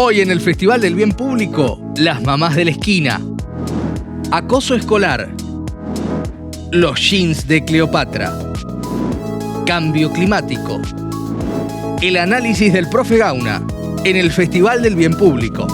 Hoy en el Festival del Bien Público, las mamás de la esquina. Acoso escolar. Los jeans de Cleopatra. Cambio climático. El análisis del profe Gauna en el Festival del Bien Público.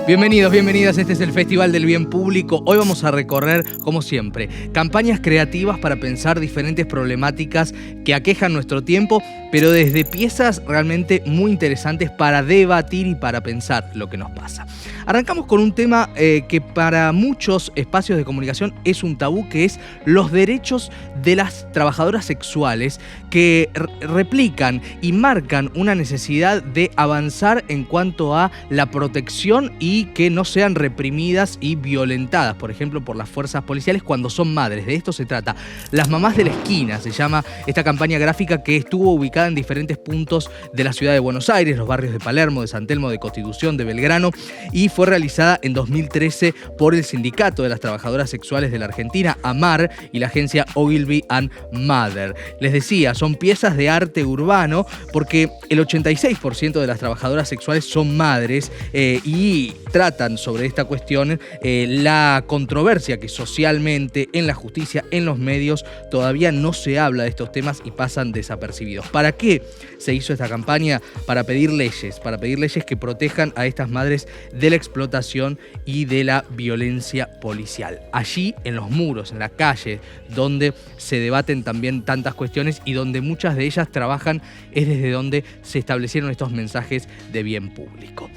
Bienvenidos, bienvenidas, este es el Festival del Bien Público. Hoy vamos a recorrer, como siempre, campañas creativas para pensar diferentes problemáticas que aquejan nuestro tiempo, pero desde piezas realmente muy interesantes para debatir y para pensar lo que nos pasa. Arrancamos con un tema que para muchos espacios de comunicación es un tabú, que es los derechos de las trabajadoras sexuales, que replican y marcan una necesidad de avanzar en cuanto a la protección y que no sean reprimidas y violentadas, por ejemplo, por las fuerzas policiales cuando son madres. De esto se trata. Las mamás de la esquina se llama esta campaña gráfica, que estuvo ubicada en diferentes puntos de la ciudad de Buenos Aires, los barrios de Palermo, de San Telmo, de Constitución, de Belgrano, y fue realizada en 2013 por el Sindicato de las Trabajadoras Sexuales de la Argentina, AMAR, y la agencia Ogilvy and Mather. Les decía, son piezas de arte urbano porque el 86% de las trabajadoras sexuales son madres y tratan sobre esta cuestión la controversia que socialmente, en la justicia, en los medios, todavía no se habla de estos temas y pasan desapercibidos. ¿Para qué se hizo esta campaña? Para pedir leyes que protejan a estas madres de la explotación y de la violencia policial. Allí, en los muros, en la calle, donde se debaten también tantas cuestiones y donde muchas de ellas trabajan, es desde donde se establecieron estos mensajes de bien público.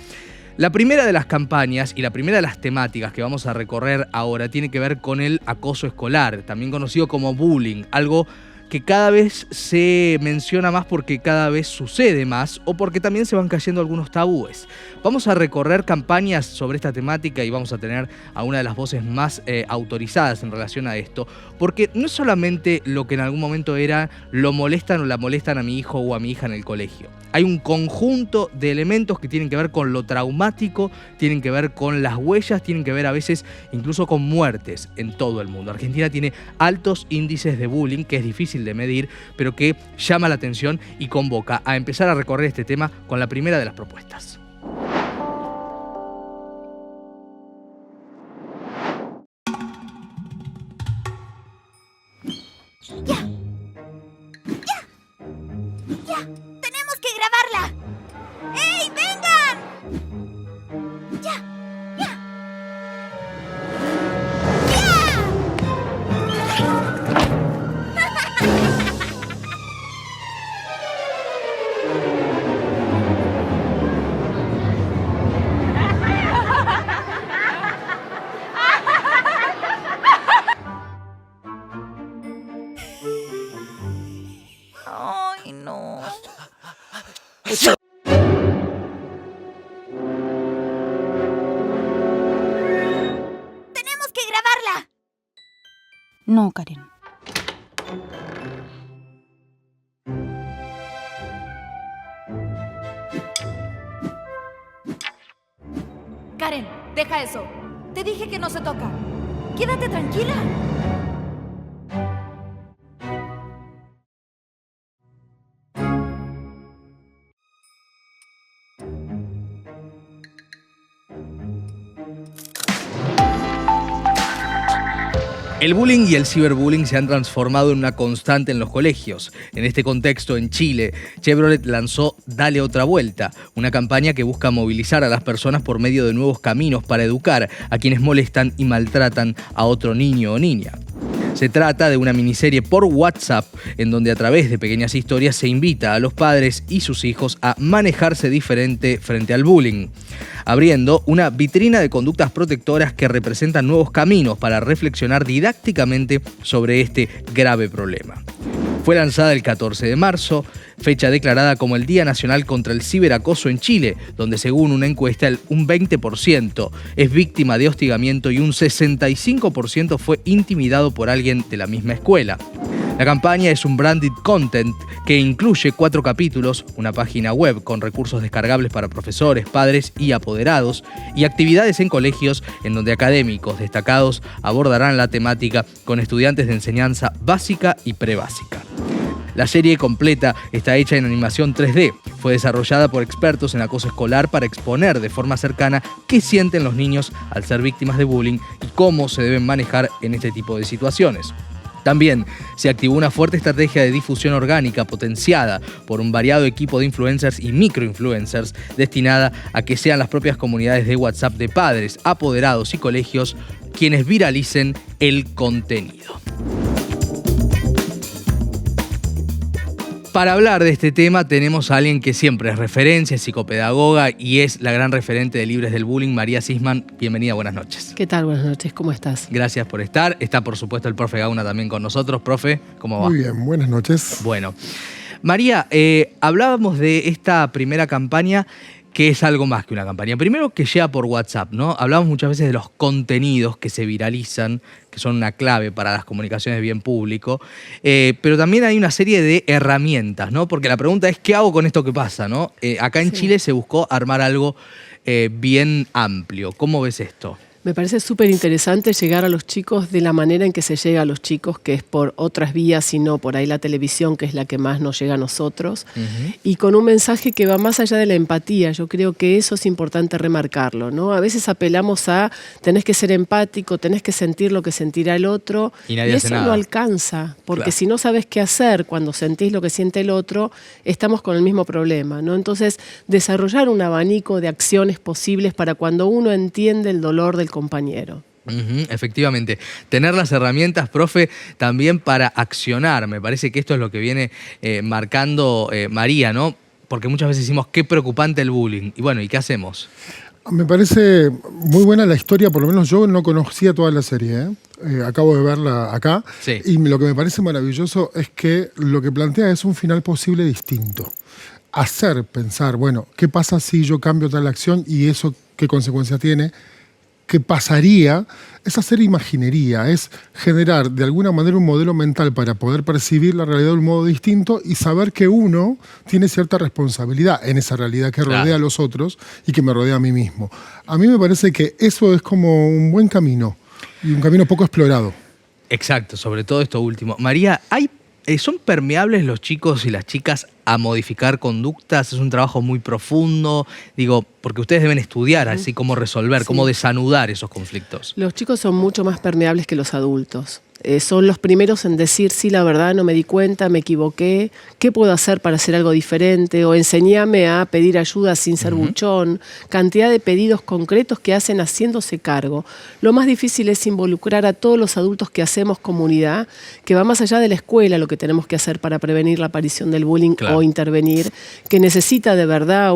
La primera de las campañas y la primera de las temáticas que vamos a recorrer ahora tiene que ver con el acoso escolar, también conocido como bullying, algo que cada vez se menciona más porque cada vez sucede más o porque también se van cayendo algunos tabúes. Vamos a recorrer campañas sobre esta temática y vamos a tener a una de las voces más autorizadas en relación a esto, porque no es solamente lo que en algún momento era lo molestan o la molestan a mi hijo o a mi hija en el colegio. Hay un conjunto de elementos que tienen que ver con lo traumático, tienen que ver con las huellas, tienen que ver a veces incluso con muertes en todo el mundo. Argentina tiene altos índices de bullying, que es difícil de medir, pero que llama la atención y convoca a empezar a recorrer este tema con la primera de las propuestas. Ay, no. Tenemos que grabarla. No, Karen. Karen, deja eso. Te dije que no se toca. Quédate tranquila. El bullying y el ciberbullying se han transformado en una constante en los colegios. En este contexto, en Chile, Chevrolet lanzó Dale Otra Vuelta, una campaña que busca movilizar a las personas por medio de nuevos caminos para educar a quienes molestan y maltratan a otro niño o niña. Se trata de una miniserie por WhatsApp en donde a través de pequeñas historias se invita a los padres y sus hijos a manejarse diferente frente al bullying, abriendo una vitrina de conductas protectoras que representan nuevos caminos para reflexionar didácticamente sobre este grave problema. Fue lanzada el 14 de marzo, fecha declarada como el Día Nacional contra el Ciberacoso en Chile, donde según una encuesta un 20% es víctima de hostigamiento y un 65% fue intimidado por alguien de la misma escuela. La campaña es un branded content que incluye 4 capítulos, una página web con recursos descargables para profesores, padres y apoderados, y actividades en colegios en donde académicos destacados abordarán la temática con estudiantes de enseñanza básica y prebásica. La serie completa está hecha en animación 3D, Fue desarrollada por expertos en acoso escolar para exponer de forma cercana qué sienten los niños al ser víctimas de bullying y cómo se deben manejar en este tipo de situaciones. También se activó una fuerte estrategia de difusión orgánica potenciada por un variado equipo de influencers y microinfluencers destinada a que sean las propias comunidades de WhatsApp de padres, apoderados y colegios quienes viralicen el contenido. Para hablar de este tema tenemos a alguien que siempre es referencia, es psicopedagoga y es la gran referente de Libres del Bullying, María Sisman. Bienvenida, buenas noches. ¿Qué tal? Buenas noches, ¿cómo estás? Gracias por estar. Está, por supuesto, el profe Gauna también con nosotros. Profe, ¿cómo va? Muy bien, buenas noches. Bueno, María, hablábamos de esta primera campaña que es algo más que una campaña. Primero, que llega por WhatsApp, ¿no? Hablamos muchas veces de los contenidos que se viralizan, que son una clave para las comunicaciones de bien público, pero también hay una serie de herramientas, ¿no? Porque la pregunta es, ¿qué hago con esto que pasa, no? Acá en Chile se buscó armar algo bien amplio. ¿Cómo ves esto? Me parece súper interesante llegar a los chicos de la manera en que se llega a los chicos, que es por otras vías, sino por ahí la televisión, que es la que más nos llega a nosotros, y con un mensaje que va más allá de la empatía. Yo creo que eso es importante remarcarlo, ¿no? A veces apelamos a tenés que ser empático, tenés que sentir lo que sentirá el otro, y eso no alcanza, porque claro, si no sabes qué hacer cuando sentís lo que siente el otro, estamos con el mismo problema, ¿no? Entonces, desarrollar un abanico de acciones posibles para cuando uno entiende el dolor del compañero. Efectivamente. Tener las herramientas, profe, también para accionar. Me parece que esto es lo que viene marcando María, ¿no? Porque muchas veces decimos, qué preocupante el bullying. Y bueno, ¿y qué hacemos? Me parece muy buena la historia, por lo menos yo no conocía toda la serie, acabo de verla acá, sí. Y lo que me parece maravilloso es que lo que plantea es un final posible distinto. Hacer pensar, bueno, ¿qué pasa si yo cambio tal acción y eso qué consecuencia tiene? ¿Qué pasaría? Es hacer imaginería, es generar de alguna manera un modelo mental para poder percibir la realidad de un modo distinto y saber que uno tiene cierta responsabilidad en esa realidad que rodea a los otros y que me rodea a mí mismo. A mí me parece que eso es como un buen camino y un camino poco explorado. Exacto, sobre todo esto último. María, ¿son permeables los chicos y las chicas a modificar conductas? Es un trabajo muy profundo, digo, porque ustedes deben estudiar así cómo resolver, cómo desanudar esos conflictos. Los chicos son mucho más permeables que los adultos. Son los primeros en decir, sí, la verdad, no me di cuenta, me equivoqué, ¿qué puedo hacer para hacer algo diferente? O enseñame a pedir ayuda sin ser buchón. Cantidad de pedidos concretos que hacen haciéndose cargo. Lo más difícil es involucrar a todos los adultos que hacemos comunidad, que va más allá de la escuela lo que tenemos que hacer para prevenir la aparición del bullying o intervenir, que necesita de verdad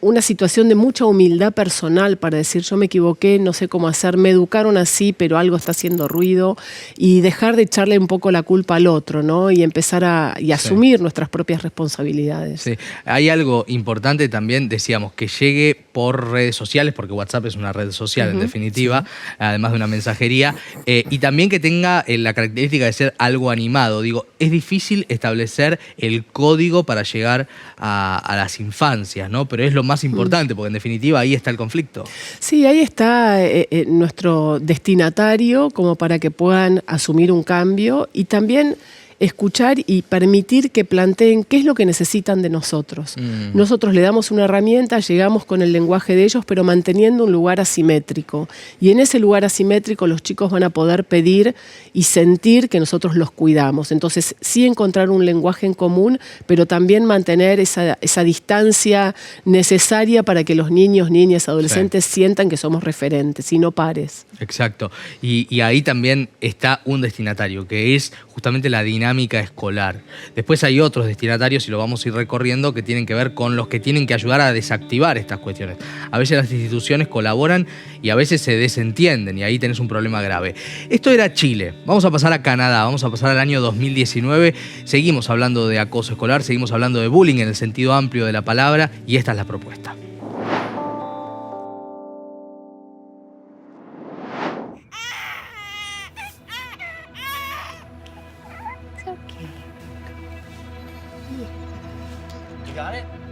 una situación de mucha humildad personal para decir yo me equivoqué, no sé cómo hacer, me educaron así, pero algo está haciendo ruido, y dejar de echarle un poco la culpa al otro, ¿no? Y empezar a asumir nuestras propias responsabilidades. Sí. Hay algo importante también, decíamos, que llegue por redes sociales, porque WhatsApp es una red social en definitiva, además de una mensajería, y también que tenga la característica de ser algo animado. Digo, es difícil establecer el código para llegar a las infancias, ¿no? Pero es lo más importante, porque en definitiva ahí está el conflicto. Sí, ahí está nuestro destinatario como para que puedan asumir un cambio y también escuchar y permitir que planteen qué es lo que necesitan de nosotros. Nosotros le damos una herramienta, llegamos con el lenguaje de ellos, pero manteniendo un lugar asimétrico. Y en ese lugar asimétrico los chicos van a poder pedir y sentir que nosotros los cuidamos. Entonces, sí encontrar un lenguaje en común, pero también mantener esa distancia necesaria para que los niños, niñas, adolescentes sientan que somos referentes y no pares. Exacto. Y ahí también está un destinatario, que es justamente la dinámica escolar. Después hay otros destinatarios, y lo vamos a ir recorriendo, que tienen que ver con los que tienen que ayudar a desactivar estas cuestiones. A veces las instituciones colaboran y a veces se desentienden, y ahí tenés un problema grave. Esto era Chile. Vamos a pasar a Canadá, vamos a pasar al año 2019. Seguimos hablando de acoso escolar, seguimos hablando de bullying en el sentido amplio de la palabra, y esta es la propuesta.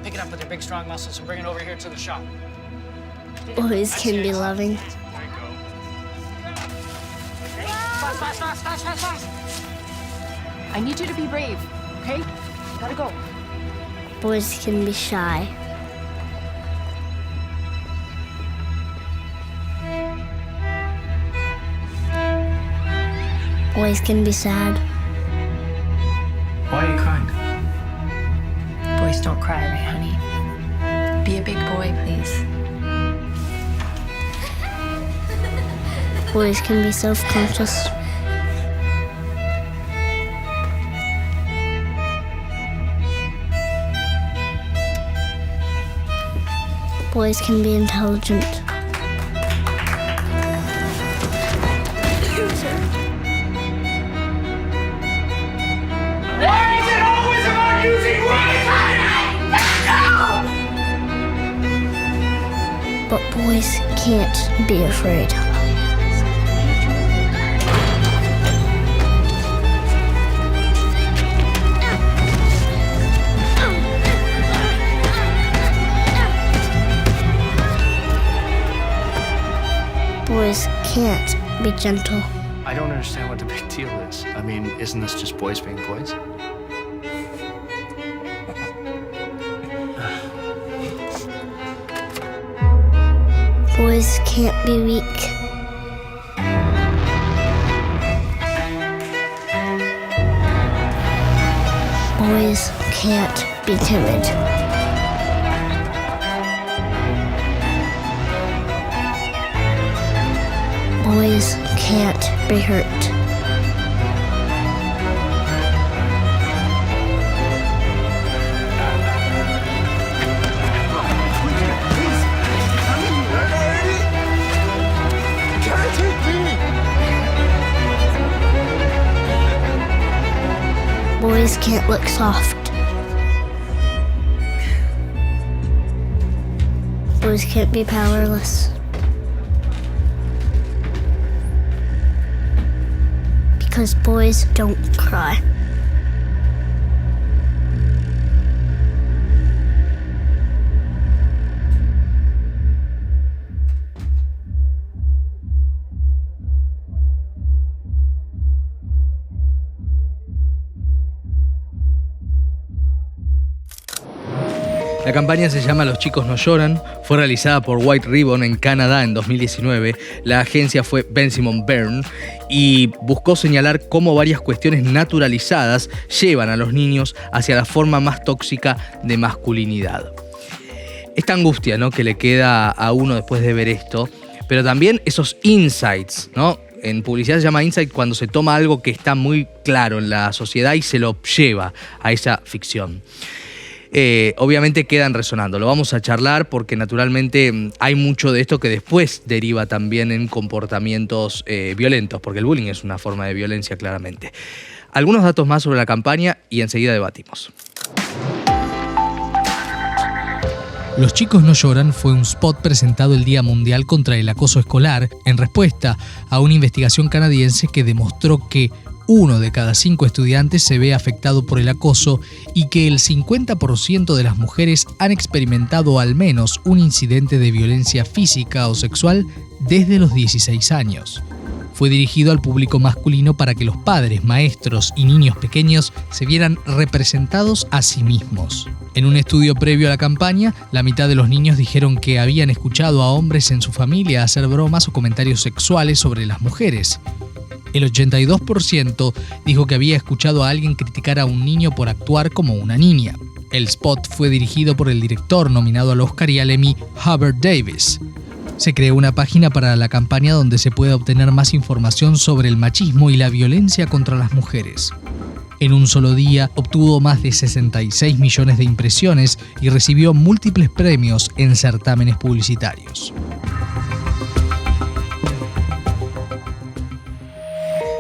Pick it up with your big, strong muscles and bring it over here to the shop. Boys can be loving. Fast, fast, fast, fast, fast, fast. I need you to be brave, okay? Gotta go. Boys can be shy. Boys can be sad. Why are you crying? Boys don't cry, right, honey? Be a big boy, please. Boys can be self-conscious. Boys can be intelligent. But boys can't be afraid. Boys can't be gentle. I don't understand what the big deal is. I mean, isn't this just boys being boys? Boys can't be weak. Boys can't be timid. Boys can't be hurt. Boys can't look soft. Boys can't be powerless. Because boys don't cry. La campaña se llama Los chicos no lloran, fue realizada por White Ribbon en Canadá en 2019. La agencia fue Ben Simon Byrne y buscó señalar cómo varias cuestiones naturalizadas llevan a los niños hacia la forma más tóxica de masculinidad. Esta angustia, ¿no?, que le queda a uno después de ver esto, pero también esos insights, ¿no? En publicidad se llama insight cuando se toma algo que está muy claro en la sociedad y se lo lleva a esa ficción. Obviamente quedan resonando. Lo vamos a charlar porque naturalmente hay mucho de esto que después deriva también en comportamientos violentos, porque el bullying es una forma de violencia claramente. Algunos datos más sobre la campaña y enseguida debatimos. Los chicos no lloran fue un spot presentado el Día Mundial contra el Acoso Escolar en respuesta a una investigación canadiense que demostró que 1 de cada 5 estudiantes se ve afectado por el acoso y que el 50% de las mujeres han experimentado al menos un incidente de violencia física o sexual desde los 16 años. Fue dirigido al público masculino para que los padres, maestros y niños pequeños se vieran representados a sí mismos. En un estudio previo a la campaña, la mitad de los niños dijeron que habían escuchado a hombres en su familia hacer bromas o comentarios sexuales sobre las mujeres. El 82% dijo que había escuchado a alguien criticar a un niño por actuar como una niña. El spot fue dirigido por el director nominado al Oscar y al Emmy, Hubert Davis. Se creó una página para la campaña donde se puede obtener más información sobre el machismo y la violencia contra las mujeres. En un solo día obtuvo más de 66 millones de impresiones y recibió múltiples premios en certámenes publicitarios.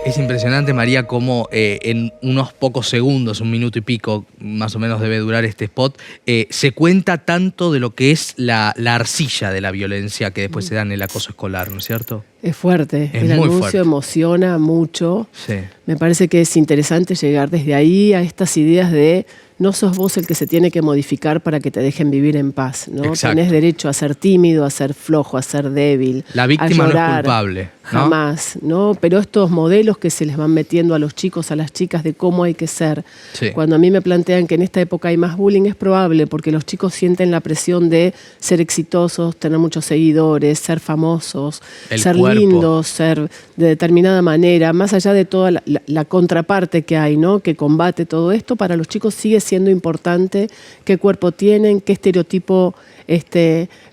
Es impresionante, María, cómo en unos pocos segundos, 1 minuto y pico, más o menos debe durar este spot, se cuenta tanto de lo que es la arcilla de la violencia que después se da en el acoso escolar, ¿no es cierto? Es fuerte, Es el muy anuncio fuerte. Emociona mucho. Sí. Me parece que es interesante llegar desde ahí a estas ideas de no sos vos el que se tiene que modificar para que te dejen vivir en paz, ¿no? Exacto. Tenés derecho a ser tímido, a ser flojo, a ser débil, La víctima a llorar, no es culpable, ¿no? Jamás, ¿no? Pero estos modelos que se les van metiendo a los chicos, a las chicas de cómo hay que ser. Sí. Cuando a mí me plantean que en esta época hay más bullying, es probable porque los chicos sienten la presión de ser exitosos, tener muchos seguidores, ser famosos, El ser cuerpo. lindos, ser de determinada manera, más allá de toda la contraparte que hay, ¿no? Que combate todo esto, para los chicos sigue siendo importante qué cuerpo tienen, qué estereotipo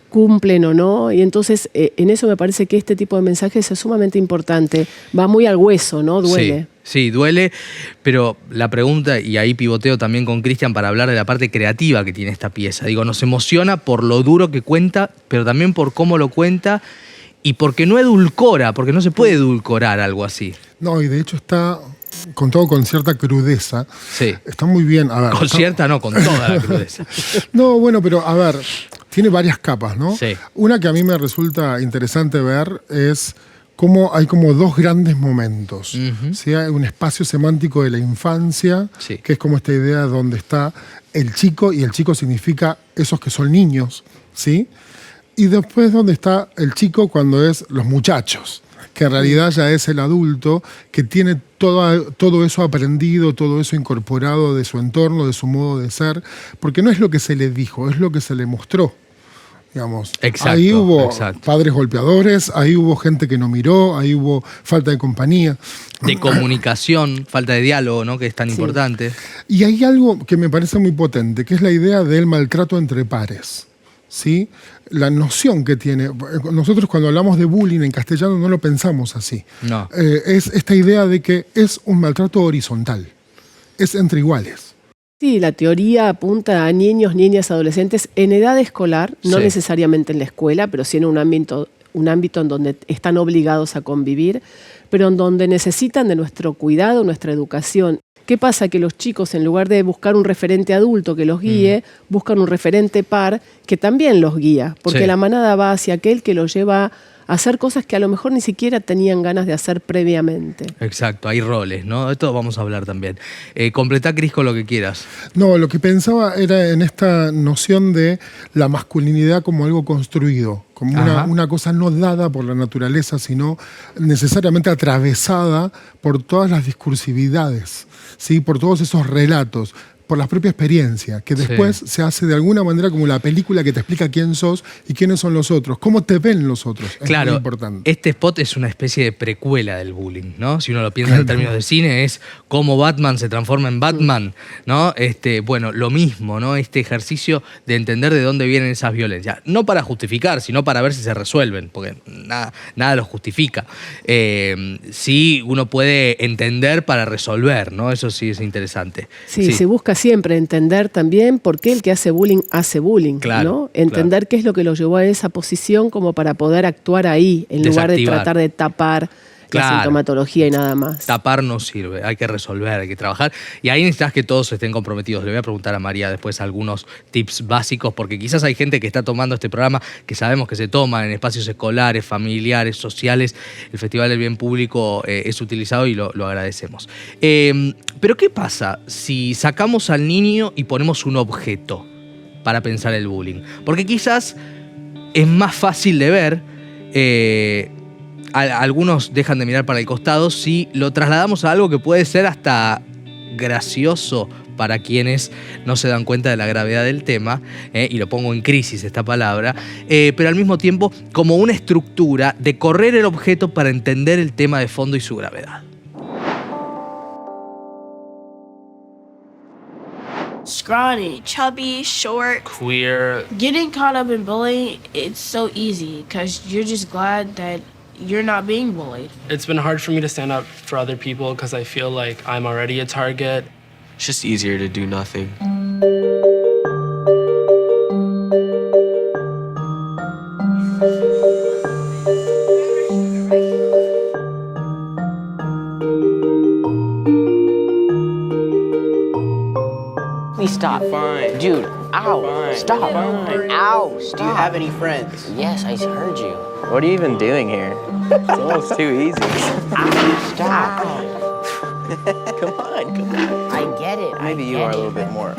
cumplen o no, y entonces en eso me parece que este tipo de mensajes es sumamente importante, va muy al hueso, ¿no? Duele. Sí, duele, pero la pregunta, y ahí pivoteo también con Cristian para hablar de la parte creativa que tiene esta pieza. Digo, nos emociona por lo duro que cuenta, pero también por cómo lo cuenta y porque no edulcora, porque no se puede edulcorar algo así. No, y de hecho está contado con cierta crudeza. Sí. Está muy bien. A ver, Con cierta no, con toda la crudeza. No, bueno, pero a ver, tiene varias capas, ¿no? Sí. Una que a mí me resulta interesante ver es cómo hay como dos grandes momentos. ¿Sí? Hay un espacio semántico de la infancia, Sí. que es como esta idea donde está el chico, y el chico significa esos que son niños, ¿sí? Y después donde está el chico cuando es los muchachos, que en realidad ya es el adulto que tiene todo eso aprendido, todo eso incorporado de su entorno, de su modo de ser, porque no es lo que se le dijo, es lo que se le mostró. Digamos, Exacto, ahí hubo exacto. padres golpeadores, ahí hubo gente que no miró, ahí hubo falta de compañía. De comunicación, falta de diálogo, ¿no? Que es tan importante. Y hay algo que me parece muy potente, que es la idea del maltrato entre pares. ¿Sí? La noción que tiene. Nosotros cuando hablamos de bullying en castellano no lo pensamos así. No. Es esta idea de que es un maltrato horizontal. Es entre iguales. Sí, la teoría apunta a niños, niñas, adolescentes en edad escolar, no Sí. necesariamente en la escuela, pero sí en un ámbito en donde están obligados a convivir, pero en donde necesitan de nuestro cuidado, nuestra educación. ¿Qué pasa? Que los chicos, en lugar de buscar un referente adulto que los guíe, buscan un referente par que también los guía, porque Sí. la manada va hacia aquel que los lleva a hacer cosas que a lo mejor ni siquiera tenían ganas de hacer previamente. Exacto, hay roles, ¿no? De esto vamos a hablar también. Completá, Cris, con lo que quieras. No, lo que pensaba era en esta noción de la masculinidad como algo construido, como una cosa no dada por la naturaleza, sino necesariamente atravesada por todas las discursividades, ¿sí? Por todos esos relatos, por la propia experiencia, que después se hace de alguna manera como la película que te explica quién sos y quiénes son los otros, cómo te ven los otros. Es Claro, muy importante. este spot es una especie de precuela del bullying, ¿no? Si uno lo piensa en términos de cine, es cómo Batman se transforma en Batman, ¿no? Bueno, lo mismo, ¿no? Este ejercicio de entender de dónde vienen esas violencias. No para justificar, sino para ver si se resuelven, porque nada los justifica. Sí, uno puede entender para resolver, ¿no? Eso sí es interesante. Sí, se busca siempre entender también por qué el que hace bullying, Claro, ¿no? Entender qué es lo que lo llevó a esa posición como para poder actuar ahí, en lugar de Desactivar. tratar de tapar Claro. la sintomatología y nada más. Tapar no sirve, hay que resolver, hay que trabajar. Y ahí necesitas que todos estén comprometidos. Le voy a preguntar a María después algunos tips básicos, porque quizás hay gente que está tomando este programa, que sabemos que se toma en espacios escolares, familiares, sociales. El Festival del Bien Público es utilizado y lo agradecemos. Pero ¿qué pasa si sacamos al niño y ponemos un objeto para pensar el bullying? Porque quizás es más fácil de ver. Algunos dejan de mirar para el costado si lo trasladamos a algo que puede ser hasta gracioso para quienes no se dan cuenta de la gravedad del tema, y lo pongo en crisis esta palabra, pero al mismo tiempo como una estructura de correr el objeto para entender el tema de fondo y su gravedad. Scrawny, chubby, short, Queer. getting caught up in bullying, it's so easy because you're just glad that you're not being bullied. It's been hard for me to stand up for other people because I feel like I'm already a target. It's just easier to do nothing. Please stop. Fine. Dude, ow. Fine. Stop. Fine. Ow, stop. Do you have any friends? Yes, I heard you. What are you even doing here? It's almost too easy. Ow, stop. Come on, come on. I get it. Maybe you are a little bit more.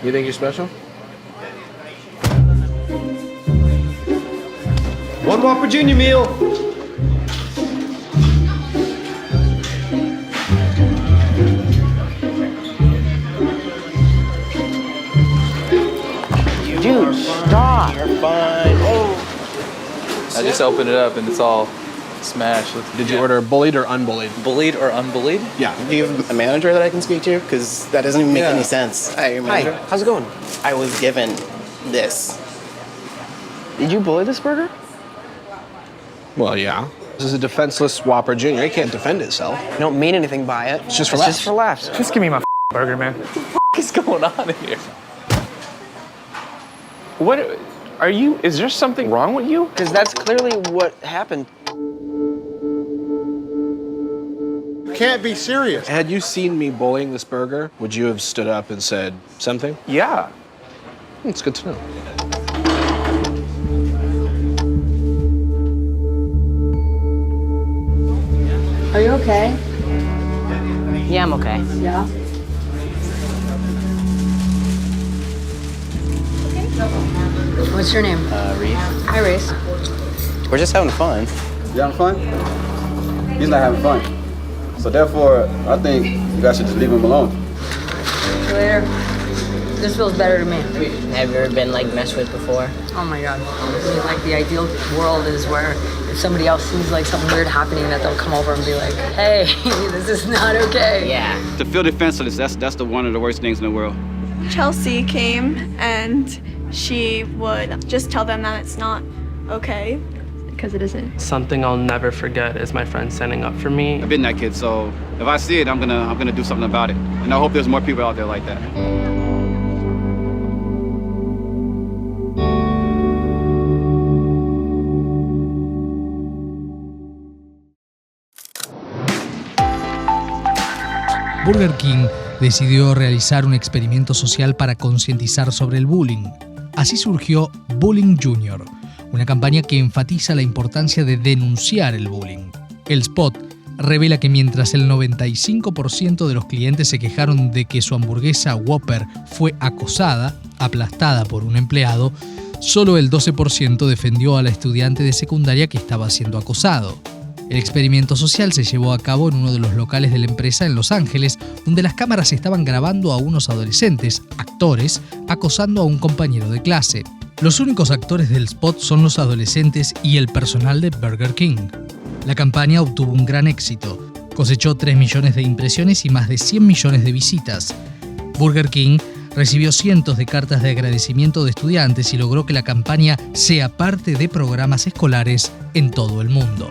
You think you're special? One Whopper Junior meal. Dude, stop. You're fine. I just opened it up and it's all smashed. Did you order bullied or unbullied? Bullied or unbullied? Yeah. Do you have a manager that I can speak to? Because that doesn't even make any sense. Hi, your manager. Hi, how's it going? I was given this. Did you bully this burger? Well, yeah. This is a defenseless Whopper Junior. It can't defend itself. I don't mean anything by it. It's just for laughs. Just for laughs. Just give me my burger, man. What is going on here? What are you? Is there something wrong with you? Because that's clearly what happened. Can't be serious. Had you seen me bullying this burger, would you have stood up and said something? Yeah. It's good to know. Are you okay? Yeah, I'm okay. Yeah. What's your name? Reed. Hi, Reese. We're just having fun. You having fun? He's not having fun. So therefore, I think you guys should just leave him alone. See you later. This feels better to me. Have you ever been like messed with before? Oh my God. I mean, like the ideal world is where if somebody else sees like something weird happening that they'll come over and be like, hey, this is not okay. Yeah. To feel defenseless, that's one of the worst things in the world. Chelsea came and she would just tell them that it's not okay because it isn't. Something I'll never forget is my friend standing up for me. I've been that kid, so if I see it, I'm gonna do something about it. And I hope there's more people out there like that. Burger King decidió realizar un experimento social para concientizar sobre el bullying. Así surgió Bullying Junior, una campaña que enfatiza la importancia de denunciar el bullying. El spot revela que mientras el 95% de los clientes se quejaron de que su hamburguesa Whopper fue acosada, aplastada por un empleado, solo el 12% defendió a la estudiante de secundaria que estaba siendo acosado. El experimento social se llevó a cabo en uno de los locales de la empresa en Los Ángeles, donde las cámaras estaban grabando a unos adolescentes, actores, acosando a un compañero de clase. Los únicos actores del spot son los adolescentes y el personal de Burger King. La campaña obtuvo un gran éxito. Cosechó 3 millones de impresiones y más de 100 millones de visitas. Burger King recibió cientos de cartas de agradecimiento de estudiantes y logró que la campaña sea parte de programas escolares en todo el mundo.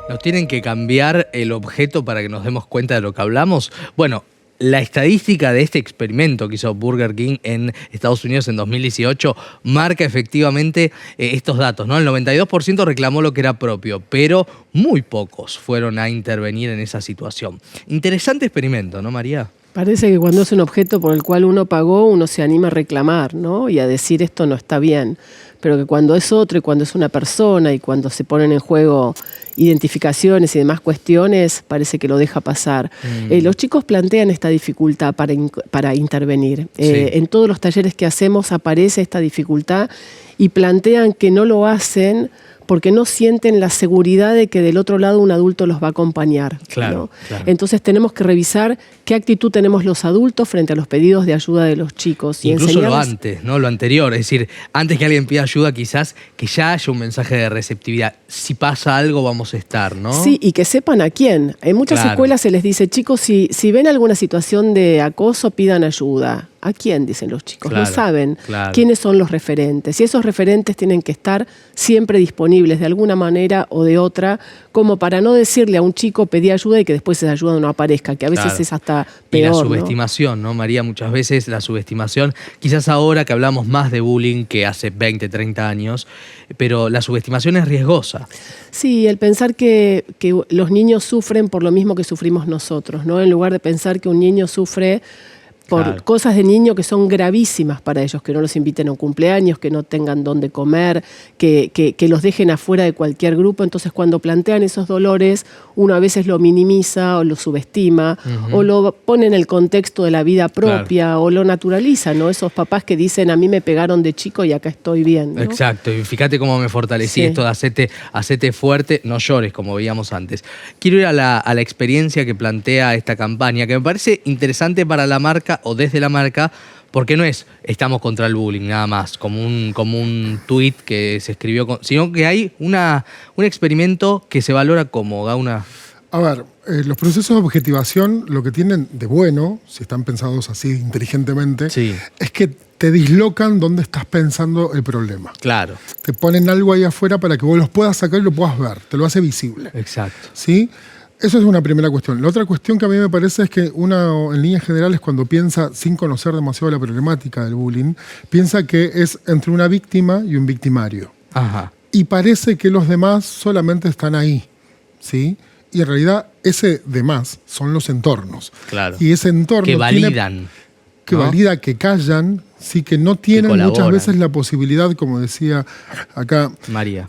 ¿Nos tienen que cambiar el objeto para que nos demos cuenta de lo que hablamos? Bueno, la estadística de este experimento que hizo Burger King en Estados Unidos en 2018 marca efectivamente estos datos, ¿no? El 92% reclamó lo que era propio, pero muy pocos fueron a intervenir en esa situación. Interesante experimento, ¿no, María? Parece que cuando es un objeto por el cual uno pagó, uno se anima a reclamar, ¿no? Y a decir esto no está bien. Pero que cuando es otro y cuando es una persona y cuando se ponen en juego identificaciones y demás cuestiones, parece que lo deja pasar. Los chicos plantean esta dificultad para intervenir. Sí. En todos los talleres que hacemos aparece esta dificultad y plantean que no lo hacen porque no sienten la seguridad de que del otro lado un adulto los va a acompañar. Claro, ¿no? claro. Entonces tenemos que revisar qué actitud tenemos los adultos frente a los pedidos de ayuda de los chicos. Y incluso lo enseñarles... antes, ¿no? Lo anterior. Es decir, antes que alguien pida ayuda, quizás que ya haya un mensaje de receptividad. Si pasa algo, vamos a estar, ¿no? Sí, y que sepan a quién. En muchas escuelas se les dice, chicos, si ven alguna situación de acoso, pidan ayuda. ¿A quién? Dicen los chicos. Claro, no saben claro. quiénes son los referentes. Y esos referentes tienen que estar siempre disponibles de alguna manera o de otra, como para no decirle a un chico pedí ayuda y que después esa ayuda no aparezca, que a veces Claro. es hasta Y la peor. subestimación, ¿no, María? Muchas veces la subestimación, quizás ahora que hablamos más de bullying que hace 20, 30 años, pero la subestimación es riesgosa. Sí, el pensar que los niños sufren por lo mismo que sufrimos nosotros, ¿no? En lugar de pensar que un niño sufre por cosas de niño que son gravísimas para ellos, que no los inviten a un cumpleaños, que no tengan dónde comer, que los dejen afuera de cualquier grupo. Entonces, cuando plantean esos dolores, uno a veces lo minimiza o lo subestima, o lo pone en el contexto de la vida propia, o lo naturaliza, ¿no? Esos papás que dicen, a mí me pegaron de chico y acá estoy bien, ¿no? Exacto, y fíjate cómo me fortalecí esto de hacete fuerte, no llores, como veíamos antes. Quiero ir a la experiencia que plantea esta campaña, que me parece interesante para la marca o desde la marca, porque no es estamos contra el bullying nada más, como un tuit que se escribió, sino que hay un experimento que se valora como Gauna. A ver, los procesos de objetivación lo que tienen de bueno, si están pensados así inteligentemente, es que te dislocan donde estás pensando el problema. Claro. Te ponen algo ahí afuera para que vos los puedas sacar y lo puedas ver, te lo hace visible. Exacto. ¿Sí? Eso es una primera cuestión. La otra cuestión que a mí me parece es que uno, en líneas generales, cuando piensa, sin conocer demasiado la problemática del bullying, piensa que es entre una víctima y un victimario. Ajá. Y parece que los demás solamente están ahí, ¿sí? Y en realidad ese demás son los entornos. Claro. Y ese entorno que validan. Que valida, que callan, sí, que no tienen muchas veces la posibilidad, como decía acá María,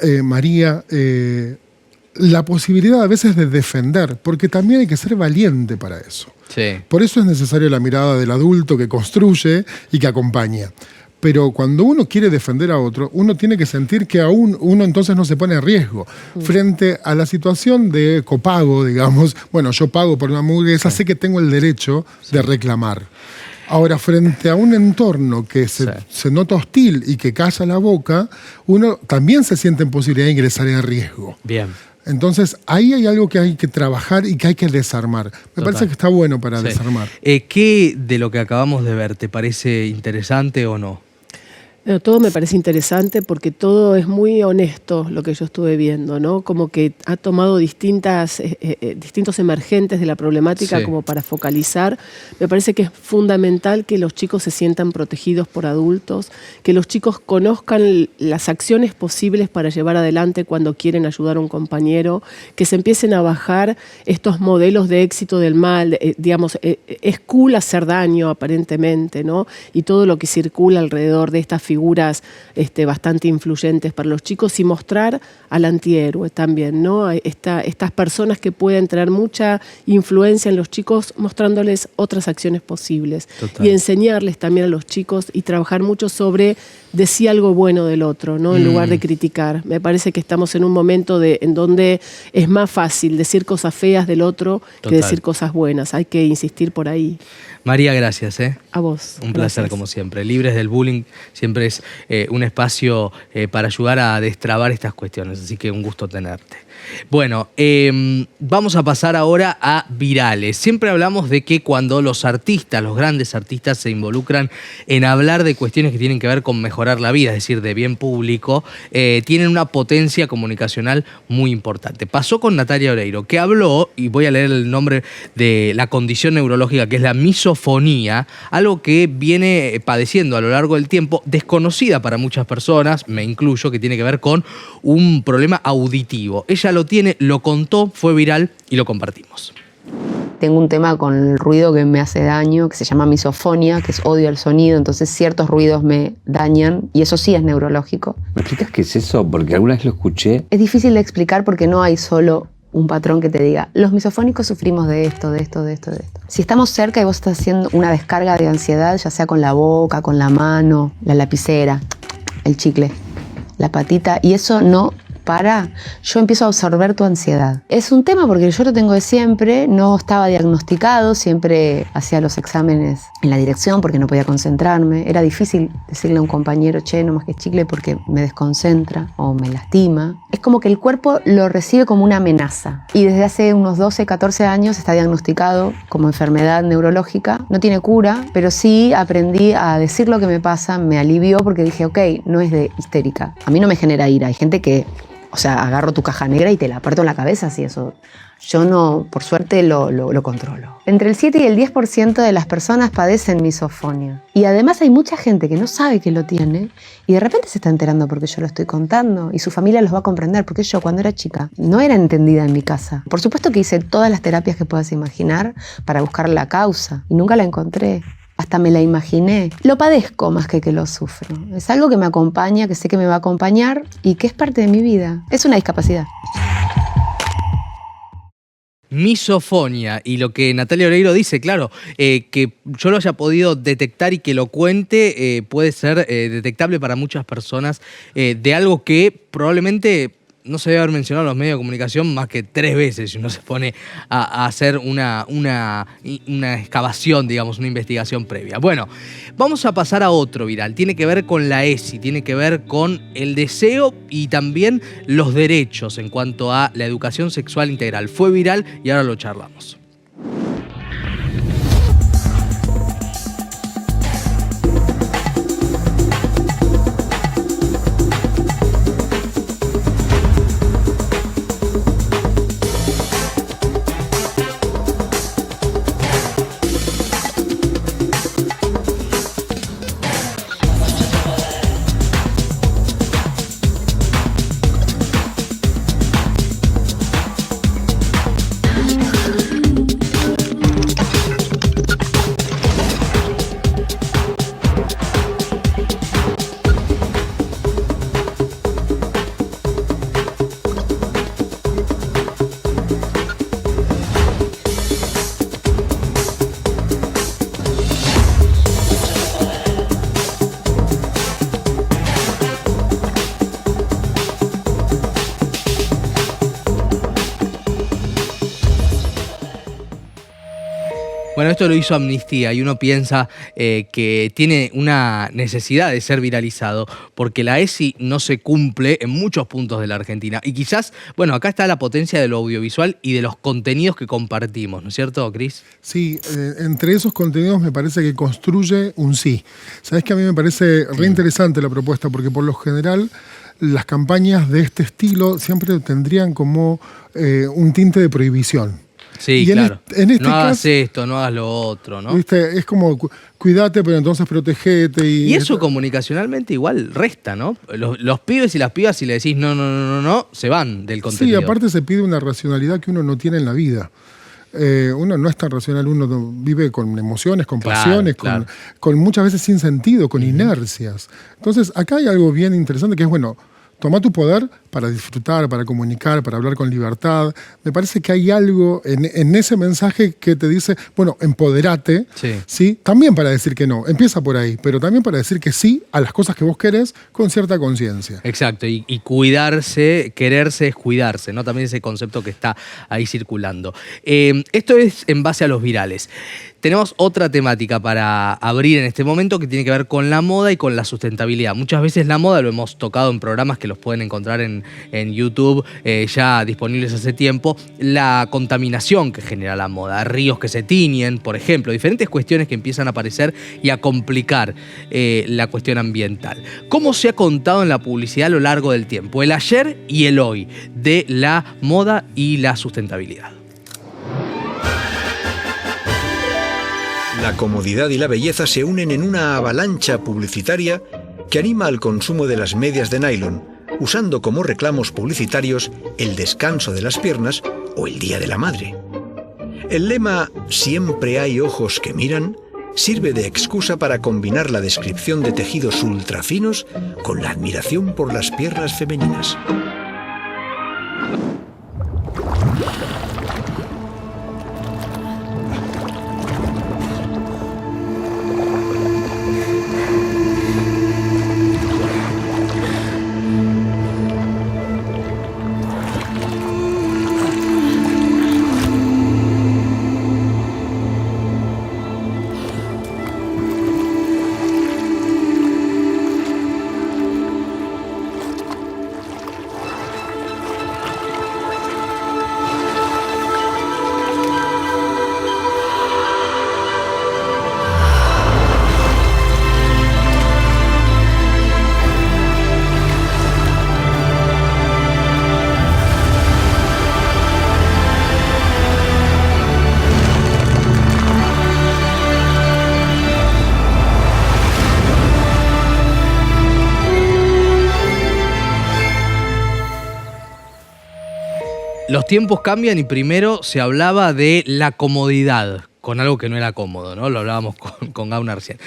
la posibilidad a veces de defender, porque también hay que ser valiente para eso. Sí. Por eso es necesaria la mirada del adulto que construye y que acompaña. Pero cuando uno quiere defender a otro, uno tiene que sentir que aún uno entonces no se pone en riesgo. Frente a la situación de copago, digamos, bueno, yo pago por una hamburguesa, sé que tengo el derecho de reclamar. Ahora, frente a un entorno que se nota hostil y que calla la boca, uno también se siente en posibilidad de ingresar en riesgo. Bien. Entonces, ahí hay algo que hay que trabajar y que hay que desarmar. Me parece que está bueno para desarmar. ¿Qué de lo que acabamos de ver te parece interesante o no? Bueno, todo me parece interesante porque todo es muy honesto lo que yo estuve viendo, ¿no? Como que ha tomado distintos emergentes de la problemática como para focalizar. Me parece que es fundamental que los chicos se sientan protegidos por adultos, que los chicos conozcan las acciones posibles para llevar adelante cuando quieren ayudar a un compañero, que se empiecen a bajar estos modelos de éxito del mal, digamos, es cool hacer daño aparentemente, ¿no? Y todo lo que circula alrededor de estas figuras bastante influyentes para los chicos y mostrar al antihéroe también, ¿no? Estas personas que pueden tener mucha influencia en los chicos mostrándoles otras acciones posibles. Total. Y enseñarles también a los chicos y trabajar mucho sobre decir algo bueno del otro, ¿no? En lugar de criticar. Me parece que estamos en un momento en donde es más fácil decir cosas feas del otro que decir cosas buenas. Hay que insistir por ahí. María, gracias. A vos. Un placer, como siempre. Libres del Bullying siempre es un espacio para ayudar a destrabar estas cuestiones, así que un gusto tenerte. Bueno, vamos a pasar ahora a virales. Siempre hablamos de que cuando los artistas, los grandes artistas, se involucran en hablar de cuestiones que tienen que ver con mejorar la vida, es decir, de bien público, tienen una potencia comunicacional muy importante. Pasó con Natalia Oreiro, que habló, y voy a leer el nombre de la condición neurológica, que es la misofonía, algo que viene padeciendo a lo largo del tiempo, desconocida para muchas personas, me incluyo, que tiene que ver con un problema auditivo. Ella lo tiene, lo contó, fue viral y lo compartimos. Tengo un tema con el ruido que me hace daño, que se llama misofonía, que es odio al sonido, entonces ciertos ruidos me dañan y eso sí es neurológico. ¿Me explicas qué es eso? Porque alguna vez lo escuché. Es difícil de explicar porque no hay solo un patrón que te diga, los misofónicos sufrimos de esto, de esto, de esto, de esto. Si estamos cerca y vos estás haciendo una descarga de ansiedad, ya sea con la boca, con la mano, la lapicera, el chicle, la patita, y eso no para, yo empiezo a absorber tu ansiedad. Es un tema porque yo lo tengo de siempre, no estaba diagnosticado, siempre hacía los exámenes en la dirección porque no podía concentrarme. Era difícil decirle a un compañero, che, no más que chicle porque me desconcentra o me lastima. Es como que el cuerpo lo recibe como una amenaza. Y desde hace unos 12, 14 años está diagnosticado como enfermedad neurológica. No tiene cura, pero sí aprendí a decir lo que me pasa, me alivió porque dije, ok, no es de histérica. A mí no me genera ira. Hay gente que, o sea, agarro tu caja negra y te la aparto en la cabeza, así eso. Yo no, por suerte, lo controlo. Entre el 7 y el 10% de las personas padecen misofonía. Y además hay mucha gente que no sabe que lo tiene y de repente se está enterando porque yo lo estoy contando y su familia los va a comprender porque yo cuando era chica no era entendida en mi casa. Por supuesto que hice todas las terapias que puedas imaginar para buscar la causa y nunca la encontré. hasta me la imaginé. Lo padezco más que lo sufro. Es algo que me acompaña, que sé que me va a acompañar y que es parte de mi vida. Es una discapacidad. Misofonia, y lo que Natalia Oreiro dice, claro, que yo lo haya podido detectar y que lo cuente puede ser detectable para muchas personas de algo que probablemente no se debe haber mencionado en los medios de comunicación más que 3 veces si uno se pone a hacer una excavación, digamos, una investigación previa. Bueno, vamos a pasar a otro viral. Tiene que ver con la ESI, tiene que ver con el deseo y también los derechos en cuanto a la educación sexual integral. Fue viral y ahora lo charlamos. Bueno, esto lo hizo Amnistía y uno piensa que tiene una necesidad de ser viralizado porque la ESI no se cumple en muchos puntos de la Argentina. Y quizás, bueno, acá está la potencia de lo audiovisual y de los contenidos que compartimos, ¿no es cierto, Cris? Sí, entre esos contenidos me parece que construye un sí. Sabés que a mí me parece re interesante la propuesta porque por lo general las campañas de este estilo siempre tendrían como un tinte de prohibición. Sí, y claro. En este no hagas caso, esto, no hagas lo otro, ¿no? ¿viste? Es como, cuídate, pero entonces protegete. Y eso comunicacionalmente igual resta, ¿no? Los pibes y las pibas, si le decís no, se van del contenido. Sí, aparte se pide una racionalidad que uno no tiene en la vida. Uno no es tan racional, uno vive con emociones, con pasiones, con muchas veces sin sentido, con inercias. Entonces, acá hay algo bien interesante que es, bueno, toma tu poder para disfrutar, para comunicar, para hablar con libertad. Me parece que hay algo en ese mensaje que te dice, bueno, empoderate, ¿sí? También para decir que no, empieza por ahí, pero también para decir que sí a las cosas que vos querés con cierta conciencia. Exacto, y cuidarse, quererse es cuidarse, ¿no? También ese concepto que está ahí circulando. Esto es en base a los virales. Tenemos otra temática para abrir en este momento que tiene que ver con la moda y con la sustentabilidad. Muchas veces la moda lo hemos tocado en programas que los pueden encontrar en YouTube, ya disponibles hace tiempo. La contaminación que genera la moda, ríos que se tiñen, por ejemplo, diferentes cuestiones que empiezan a aparecer y a complicar la cuestión ambiental. ¿Cómo se ha contado en la publicidad a lo largo del tiempo? El ayer y el hoy de la moda y la sustentabilidad. La comodidad y la belleza se unen en una avalancha publicitaria que anima al consumo de las medias de nylon, usando como reclamos publicitarios el descanso de las piernas o el Día de la Madre. El lema «Siempre hay ojos que miran» sirve de excusa para combinar la descripción de tejidos ultrafinos con la admiración por las piernas femeninas. Los tiempos cambian y primero se hablaba de la comodidad con algo que no era cómodo, ¿no? Lo hablábamos con Gauna recién.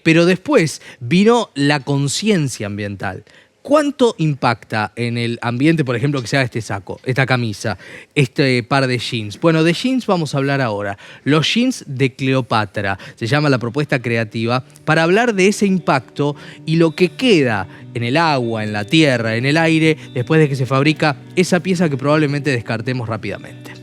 Pero después vino la conciencia ambiental. ¿Cuánto impacta en el ambiente, por ejemplo, que se haga este saco, esta camisa, este par de jeans? Bueno, de jeans vamos a hablar ahora. Los jeans de Cleopatra, se llama la propuesta creativa, para hablar de ese impacto y lo que queda en el agua, en la tierra, en el aire, después de que se fabrica esa pieza que probablemente descartemos rápidamente.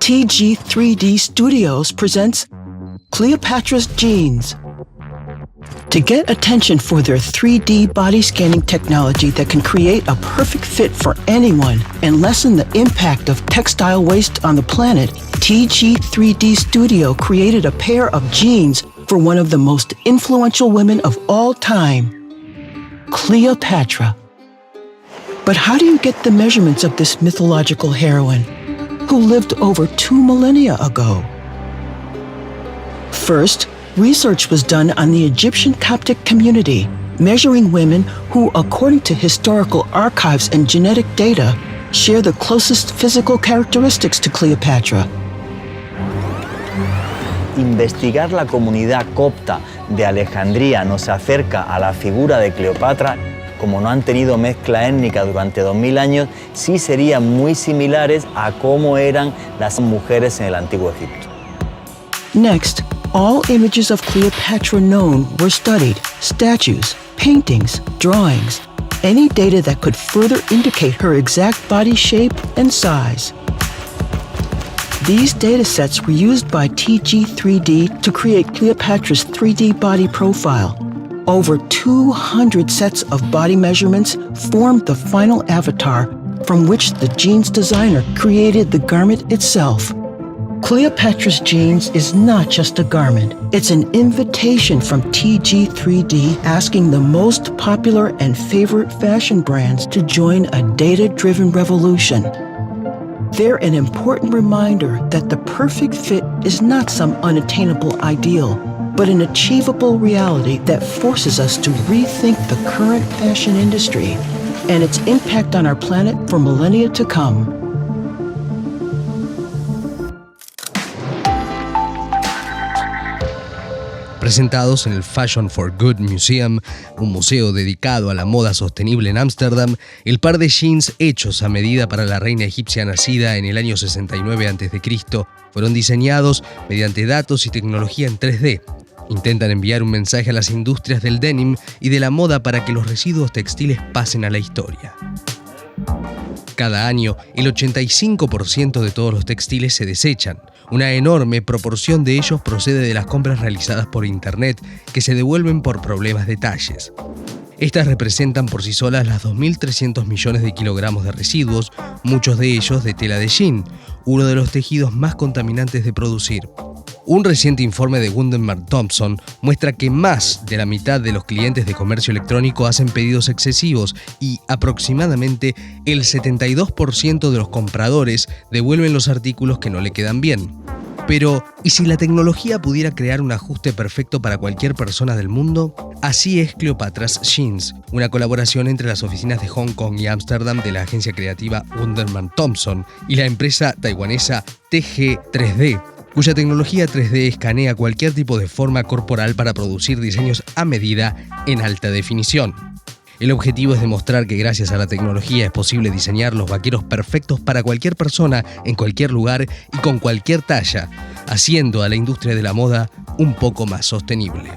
TG 3D Studios presents Cleopatra's Jeans. To get attention for their 3D body scanning technology that can create a perfect fit for anyone and lessen the impact of textile waste on the planet, TG 3D Studio created a pair of jeans for one of the most influential women of all time, Cleopatra. But how do you get the measurements of this mythological heroine, who lived over 2 millennia ago? First, research was done on the Egyptian Coptic community, measuring women who, according to historical archives and genetic data, share the closest physical characteristics to Cleopatra. Investigar la comunidad copta de Alejandría nos acerca a la figura de Cleopatra. Como no han tenido mezcla étnica durante 2000 años, sí serían muy similares a cómo eran las mujeres en el antiguo Egipto. Next, all images of Cleopatra known were studied: statues, paintings, drawings, any data that could further indicate her exact body shape and size. These data sets were used by TG3D to create Cleopatra's 3D body profile. Over 200 sets of body measurements formed the final avatar from which the jeans designer created the garment itself. Cleopatra's Jeans is not just a garment. It's an invitation from TG3D asking the most popular and favorite fashion brands to join a data-driven revolution. They're an important reminder that the perfect fit is not some unattainable ideal, but an achievable reality that forces us to rethink the current fashion industry and its impact on our planet for millennia to come. Presentados en el Fashion for Good Museum, un museo dedicado a la moda sostenible en Ámsterdam, el par de jeans hechos a medida para la reina egipcia nacida en el año 69 a.C. fueron diseñados mediante datos y tecnología en 3D. Intentan enviar un mensaje a las industrias del denim y de la moda para que los residuos textiles pasen a la historia. Cada año, el 85% de todos los textiles se desechan. Una enorme proporción de ellos procede de las compras realizadas por Internet, que se devuelven por problemas de talles. Estas representan por sí solas las 2.300 millones de kilogramos de residuos, muchos de ellos de tela de jean, uno de los tejidos más contaminantes de producir. Un reciente informe de Wunderman Thompson muestra que más de la mitad de los clientes de comercio electrónico hacen pedidos excesivos y aproximadamente el 72% de los compradores devuelven los artículos que no le quedan bien. Pero, ¿y si la tecnología pudiera crear un ajuste perfecto para cualquier persona del mundo? Así es Cleopatra's Jeans, una colaboración entre las oficinas de Hong Kong y Ámsterdam de la agencia creativa Wunderman Thompson y la empresa taiwanesa TG3D, cuya tecnología 3D escanea cualquier tipo de forma corporal para producir diseños a medida en alta definición. El objetivo es demostrar que gracias a la tecnología es posible diseñar los vaqueros perfectos para cualquier persona, en cualquier lugar y con cualquier talla, haciendo a la industria de la moda un poco más sostenible.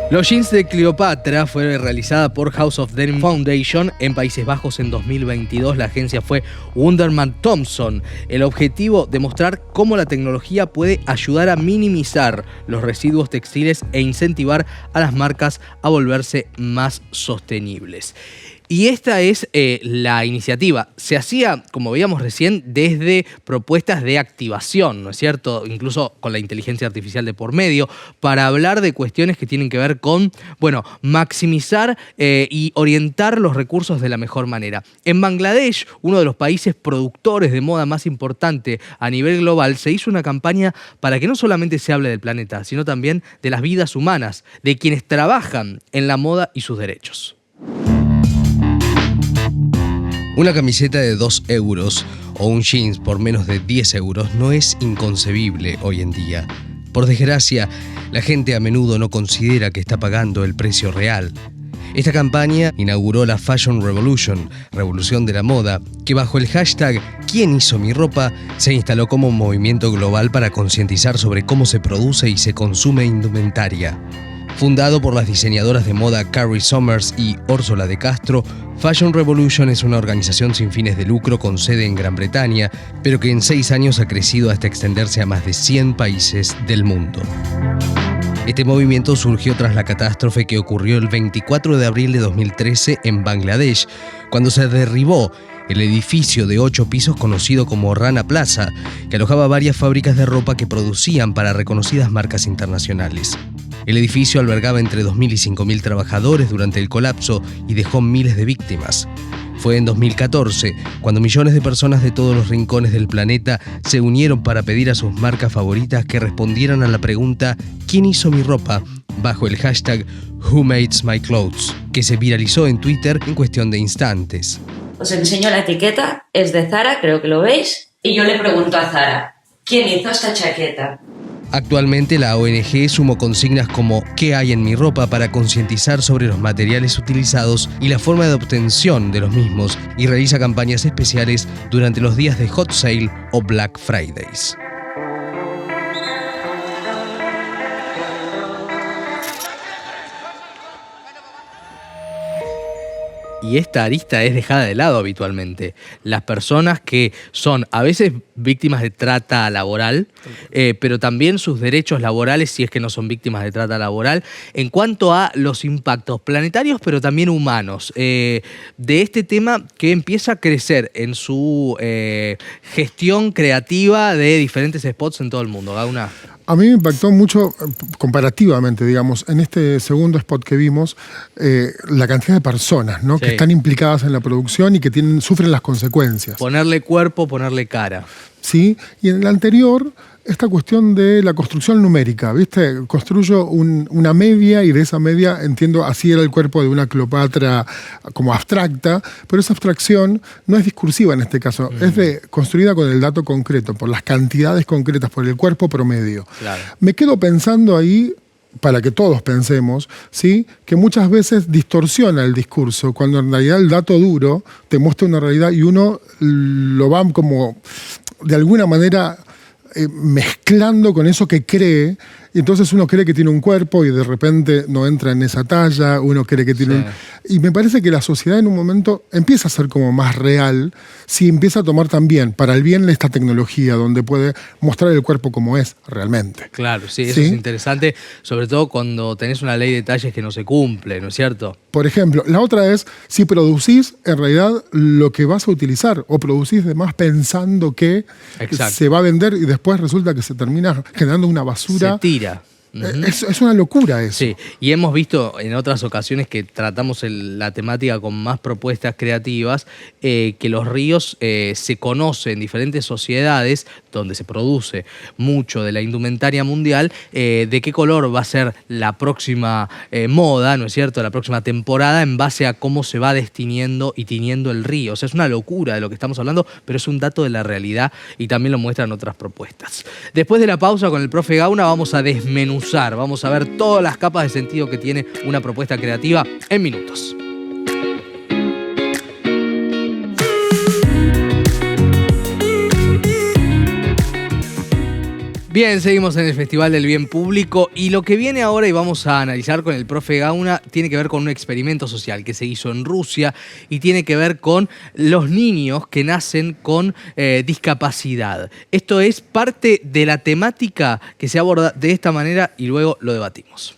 Los jeans de Cleopatra fue realizada por House of Denim Foundation en Países Bajos en 2022. La agencia fue Wunderman Thompson. El objetivo, demostrar cómo la tecnología puede ayudar a minimizar los residuos textiles e incentivar a las marcas a volverse más sostenibles. Y esta es la iniciativa. Se hacía, como veíamos recién, desde propuestas de activación, ¿no es cierto? Incluso con la inteligencia artificial de por medio, para hablar de cuestiones que tienen que ver con, bueno, maximizar y orientar los recursos de la mejor manera. En Bangladesh, uno de los países productores de moda más importante a nivel global, se hizo una campaña para que no solamente se hable del planeta, sino también de las vidas humanas, de quienes trabajan en la moda y sus derechos. Una camiseta de 2 euros o un jeans por menos de 10 euros no es inconcebible hoy en día. Por desgracia, la gente a menudo no considera que está pagando el precio real. Esta campaña inauguró la Fashion Revolution, revolución de la moda, que bajo el hashtag ¿Quién hizo mi ropa? Se instaló como un movimiento global para concientizar sobre cómo se produce y se consume indumentaria. Fundado por las diseñadoras de moda Carrie Sommers y Úrsula de Castro, Fashion Revolution es una organización sin fines de lucro con sede en Gran Bretaña, pero que en 6 años ha crecido hasta extenderse a más de 100 países del mundo. Este movimiento surgió tras la catástrofe que ocurrió el 24 de abril de 2013 en Bangladesh, cuando se derribó el edificio de 8 pisos conocido como Rana Plaza, que alojaba varias fábricas de ropa que producían para reconocidas marcas internacionales. El edificio albergaba entre 2.000 y 5.000 trabajadores durante el colapso y dejó miles de víctimas. Fue en 2014 cuando millones de personas de todos los rincones del planeta se unieron para pedir a sus marcas favoritas que respondieran a la pregunta ¿Quién hizo mi ropa? Bajo el hashtag Who Makes My Clothes, que se viralizó en Twitter en cuestión de instantes. Os enseño la etiqueta, es de Zara, creo que lo veis, y yo le pregunto a Zara, ¿quién hizo esta chaqueta? Actualmente la ONG sumó consignas como ¿qué hay en mi ropa? Para concientizar sobre los materiales utilizados y la forma de obtención de los mismos y realiza campañas especiales durante los días de Hot Sale o Black Fridays. Y esta arista es dejada de lado habitualmente. Las personas que son a veces víctimas de trata laboral, pero también sus derechos laborales si es que no son víctimas de trata laboral, en cuanto a los impactos planetarios, pero también humanos, de este tema que empieza a crecer en su gestión creativa de diferentes spots en todo el mundo. Gauna. A mí me impactó mucho, comparativamente, digamos, en este segundo spot que vimos, la cantidad de personas, ¿no? Sí. Que están implicadas en la producción y que sufren las consecuencias. Ponerle cuerpo, ponerle cara. Sí, y en el anterior, esta cuestión de la construcción numérica, ¿viste? Construyo una media y de esa media, entiendo, así era el cuerpo de una Cleopatra como abstracta, pero esa abstracción no es discursiva en este caso, es construida con el dato concreto, por las cantidades concretas, por el cuerpo promedio. Claro. Me quedo pensando ahí, para que todos pensemos, ¿sí? Que muchas veces distorsiona el discurso, cuando en realidad el dato duro te muestra una realidad y uno lo va como, de alguna manera, mezclando con eso que cree, y entonces uno cree que tiene un cuerpo y de repente no entra en esa talla, uno cree que tiene Y me parece que la sociedad en un momento empieza a ser como más real si empieza a tomar también para el bien esta tecnología donde puede mostrar el cuerpo como es realmente. Claro, sí, eso es interesante, sobre todo cuando tenés una ley de talles que no se cumple, ¿no es cierto? Por ejemplo, la otra es si producís en realidad lo que vas a utilizar o producís de más pensando que se va a vender y después resulta que se termina generando una basura. Se tira. Es una locura eso. Sí, y hemos visto en otras ocasiones que tratamos la temática con más propuestas creativas, que los ríos se conocen en diferentes sociedades donde se produce mucho de la indumentaria mundial, de qué color va a ser la próxima moda, ¿no es cierto?, la próxima temporada en base a cómo se va destiniendo y tiñendo el río. O sea, es una locura de lo que estamos hablando, pero es un dato de la realidad y también lo muestran otras propuestas. Después de la pausa con el profe Gauna vamos a desmenuzar, vamos a ver todas las capas de sentido que tiene una propuesta creativa en minutos. Bien, seguimos en el Festival del Bien Público y lo que viene ahora y vamos a analizar con el profe Gauna tiene que ver con un experimento social que se hizo en Rusia y tiene que ver con los niños que nacen con discapacidad. Esto es parte de la temática que se aborda de esta manera y luego lo debatimos.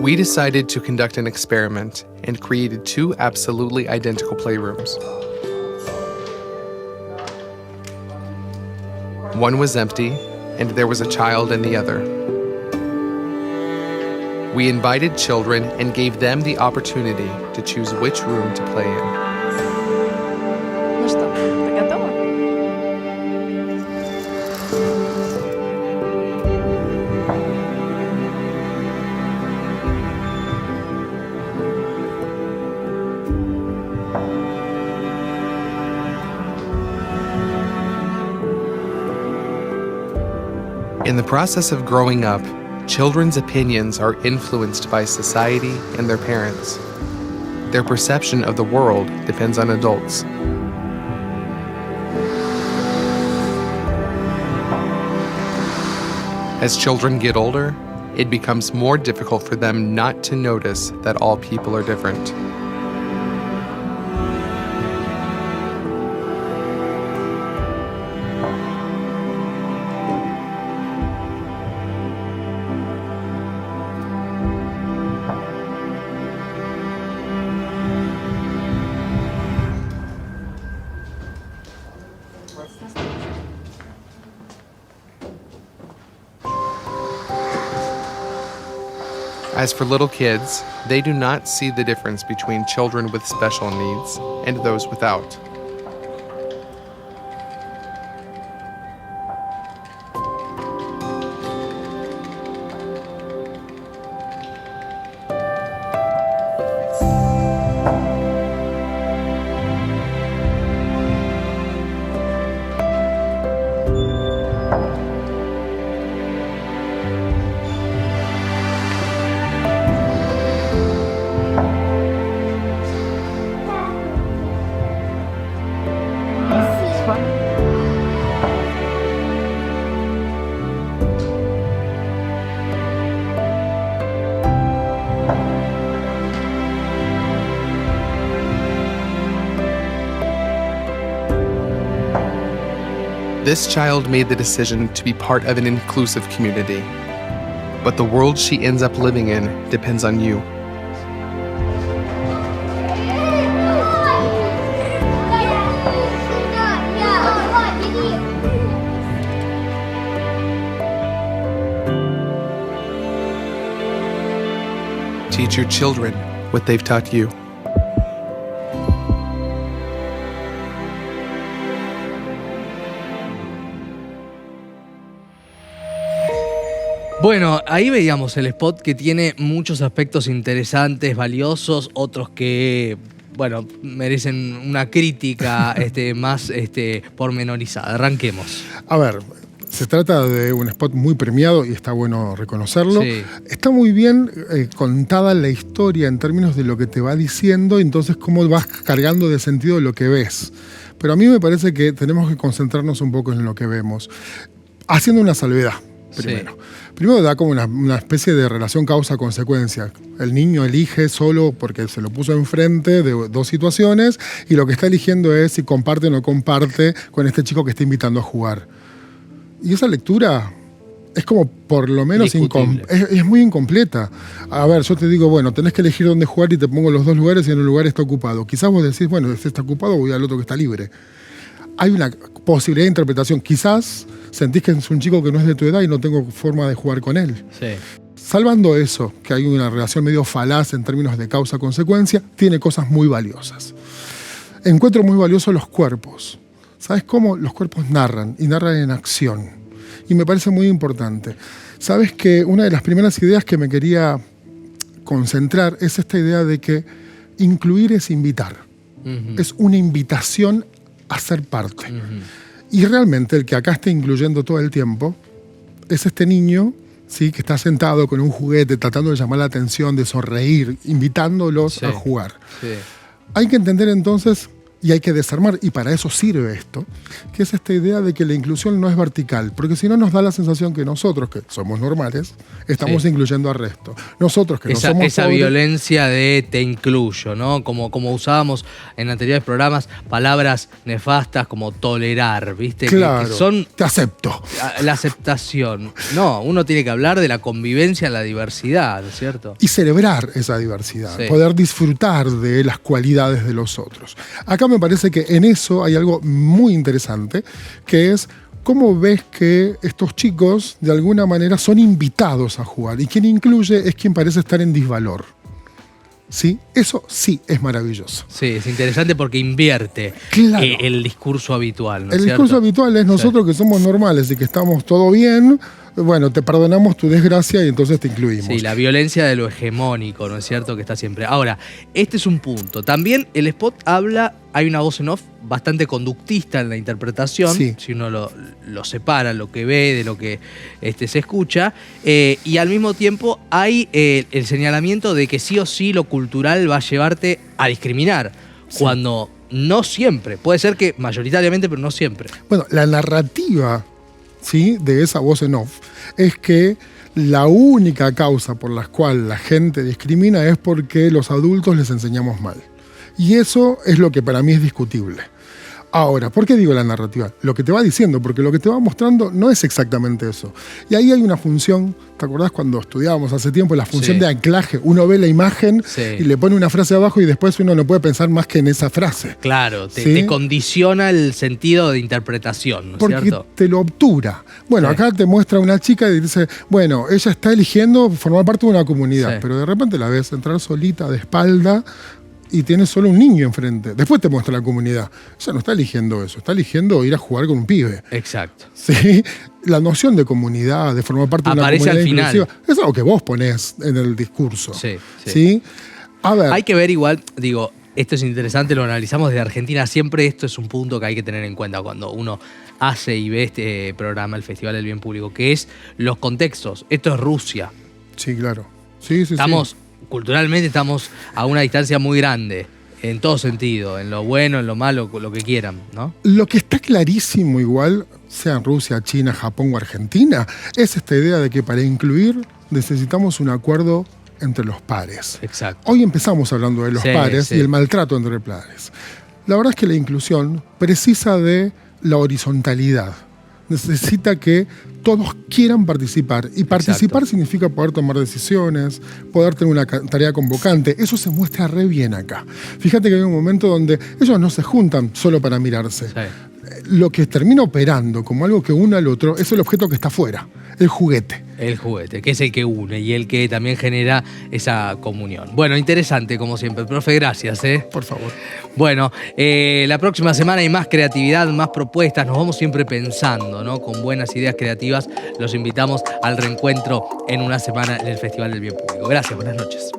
We decided to conduct an experiment and created 2 absolutely identical playrooms. One was empty, and there was a child in the other. We invited children and gave them the opportunity to choose which room to play in. Ну что, ты готова? In the process of growing up, children's opinions are influenced by society and their parents. Their perception of the world depends on adults. As children get older, it becomes more difficult for them not to notice that all people are different. As for little kids, they do not see the difference between children with special needs and those without. This child made the decision to be part of an inclusive community. But the world she ends up living in depends on you. Teach your children what they've taught you. Bueno, ahí veíamos el spot que tiene muchos aspectos interesantes, valiosos, otros que, bueno, merecen una crítica más pormenorizada. Arranquemos. A ver, se trata de un spot muy premiado y está bueno reconocerlo. Sí. Está muy bien contada la historia en términos de lo que te va diciendo y entonces cómo vas cargando de sentido lo que ves. Pero a mí me parece que tenemos que concentrarnos un poco en lo que vemos. Haciendo una salvedad. Primero. Sí. Primero da como una especie de relación causa-consecuencia. El niño elige solo porque se lo puso enfrente de 2 situaciones y lo que está eligiendo es si comparte o no comparte con este chico que está invitando a jugar. Y esa lectura es como por lo menos es muy incompleta. A ver, yo te digo, bueno, tenés que elegir dónde jugar y te pongo los 2 lugares y en un lugar está ocupado. Quizás vos decís, bueno, este está ocupado, voy al otro que está libre. Hay una posibilidad de interpretación. Quizás sentís que es un chico que no es de tu edad y no tengo forma de jugar con él. Sí. Salvando eso, que hay una relación medio falaz en términos de causa-consecuencia, tiene cosas muy valiosas. Encuentro muy valiosos los cuerpos. ¿Sabes cómo? Los cuerpos narran, y narran en acción. Y me parece muy importante. ¿Sabes que una de las primeras ideas que me quería concentrar es esta idea de que incluir es invitar? Es una invitación a ser parte. Y realmente el que acá está incluyendo todo el tiempo es este niño, ¿sí?, que está sentado con un juguete tratando de llamar la atención, de sonreír, invitándolos a jugar. Sí. Hay que entender entonces y hay que desarmar, y para eso sirve esto, que es esta idea de que la inclusión no es vertical, porque si no nos da la sensación que nosotros, que somos normales, estamos incluyendo al resto. Nosotros que no somos esa pobres, violencia de te incluyo, ¿no? Como usábamos en anteriores programas palabras nefastas como tolerar, ¿viste? Claro, que son te acepto. La aceptación. No, uno tiene que hablar de la convivencia en la diversidad, ¿no es cierto? Y celebrar esa diversidad, Sí. poder disfrutar de las cualidades de los otros. Acá me parece que en eso hay algo muy interesante, que es cómo ves que estos chicos de alguna manera son invitados a jugar, y quien incluye es quien parece estar en disvalor. ¿Sí? Eso sí es maravilloso. Sí, es interesante porque invierte Claro. el discurso habitual, ¿no es El cierto? discurso habitual es nosotros que somos normales y que estamos todo bien, bueno, te perdonamos tu desgracia y entonces te incluimos. Sí, la violencia de lo hegemónico, ¿no es cierto? Que está siempre. Ahora, este es un punto. También el spot habla, hay una voz en off bastante conductista en la interpretación, Sí. si uno lo separa, lo que ve de lo que se escucha, y al mismo tiempo hay el señalamiento de que sí o sí lo cultural va a llevarte a discriminar, cuando no siempre, puede ser que mayoritariamente, pero no siempre. Bueno, la narrativa, ¿sí?, de esa voz en off es que la única causa por la cual la gente discrimina es porque los adultos les enseñamos mal. Y eso es lo que para mí es discutible. Ahora, ¿por qué digo la narrativa? Lo que te va diciendo, porque lo que te va mostrando no es exactamente eso. Y ahí hay una función, ¿te acordás cuando estudiábamos hace tiempo la función de anclaje? Uno ve la imagen y le pone una frase abajo y después uno no puede pensar más que en esa frase. Claro, ¿Sí? te condiciona el sentido de interpretación, ¿no es Porque cierto? te lo obtura. Bueno, acá te muestra una chica y dice, bueno, ella está eligiendo formar parte de una comunidad, pero de repente la ves entrar solita de espalda y tiene solo un niño enfrente. Después te muestra la comunidad. Ella no está eligiendo eso, está eligiendo ir a jugar con un pibe. Exacto. ¿Sí? La noción de comunidad, de formar parte de una Aparece comunidad al final. inclusiva, es algo que vos ponés en el discurso. Sí, ¿Sí? A ver. Hay que ver igual, digo, esto es interesante, lo analizamos desde Argentina, siempre esto es un punto que hay que tener en cuenta cuando uno hace y ve este programa, el Festival del Bien Público, que es los contextos. Esto es Rusia. Sí, claro. Sí, sí, Estamos, culturalmente estamos a una distancia muy grande, en todo sentido, en lo bueno, en lo malo, lo que quieran, ¿no? Lo que está clarísimo igual, sea en Rusia, China, Japón o Argentina, es esta idea de que para incluir necesitamos un acuerdo entre los pares. Exacto. Hoy empezamos hablando de los pares y el maltrato entre pares. La verdad es que la inclusión precisa de la horizontalidad. Necesita que todos quieran participar. Y participar significa poder tomar decisiones, poder tener una tarea convocante. Eso se muestra re bien acá. Fíjate que hay un momento donde ellos no se juntan solo para mirarse. Lo que termina operando como algo que une al otro es el objeto que está afuera, el juguete. El juguete, que es el que une y el que también genera esa comunión. Bueno, interesante como siempre. Profe, gracias. Por favor. Bueno, la próxima semana hay más creatividad, más propuestas. Nos vamos siempre pensando, ¿no? Con buenas ideas creativas. Los invitamos al reencuentro en una semana en el Festival del Bien Público. Gracias, buenas noches.